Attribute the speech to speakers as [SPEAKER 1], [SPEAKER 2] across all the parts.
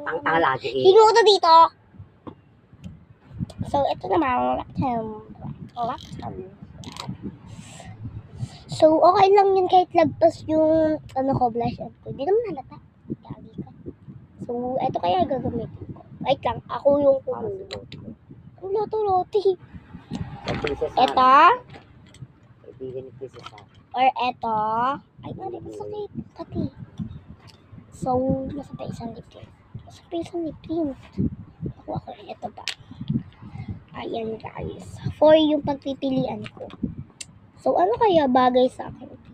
[SPEAKER 1] Ang lagi eh.
[SPEAKER 2] Hingo to dito. So, ito naman. So, okay lang yun kahit lagpas yung blush on ko. Hindi naman halata. Lagi ka. So, ito kaya gagamitin ko. Wait lang, ako yung kumuha. Ang loto-loti. Ito. Or ito. Ay, masakit. Kati. So, nasa pa isang lip tint. Ako, ito ba? Ayan guys. For yung pagpipilian ko. So, ano kaya bagay sa akin dito?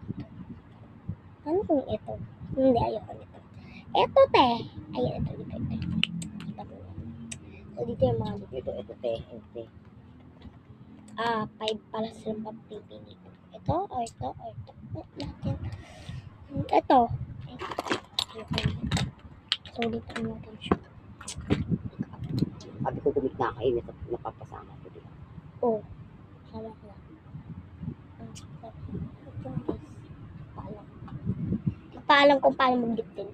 [SPEAKER 2] Ano kung ito? Hindi, ayoko nito. Ito, te. Ayan, ito. So, dito yung mga dito.
[SPEAKER 1] Ito, te.
[SPEAKER 2] 5 pala silang pagpipili. Ito, o ito. Natin. Ito. So, dito natin siya.
[SPEAKER 1] Sabi ko kumit na kayo, napapasama ko dito.
[SPEAKER 2] Oh. Sama ko lang. Paalam kung paano mag-dip din.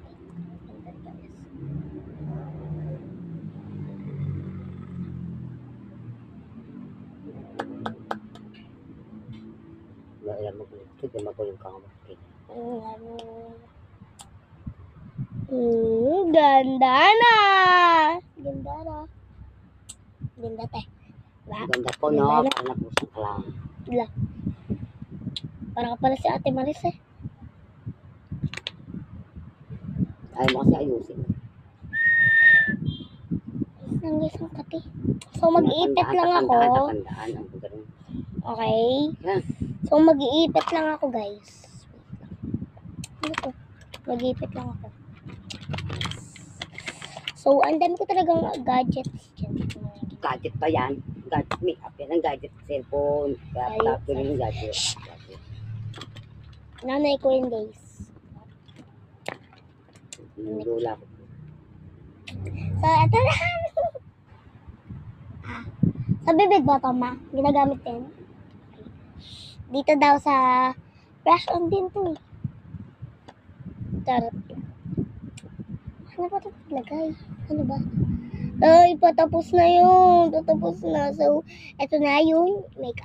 [SPEAKER 1] Alam mo kung ito, magulang ka nga.
[SPEAKER 2] Ganda na! Ganda, te. Diba?
[SPEAKER 1] Ganda po, no? Parang napusan ka lang.
[SPEAKER 2] Wala. Parang ka pala si Ate Maris eh.
[SPEAKER 1] Ayaw mo kasi ayusin.
[SPEAKER 2] Nanggis ang kati. So, mag-iipit lang ako.
[SPEAKER 1] Tatandaan, ang ganun.
[SPEAKER 2] Okay?
[SPEAKER 1] Yan.
[SPEAKER 2] So, mag-iipit lang ako, guys. Ano to? Mag-iipit lang ako. So, ang dami ko talagang gadgets dyan.
[SPEAKER 1] Gadget pa yan. Gadget makeup yan. Ang gadget cellphone. Laptop yun yung gadget.
[SPEAKER 2] Nanay ko yun, guys.
[SPEAKER 1] Lula ko.
[SPEAKER 2] So, ito na. Sa bibig bottom, ma. Ginagamit din. Dito daw sa brush on din to. Charot. Ano ba ito naglagay? Ano ba? Ay, patapos na yun. Tatapos na. So, ito na yung makeup.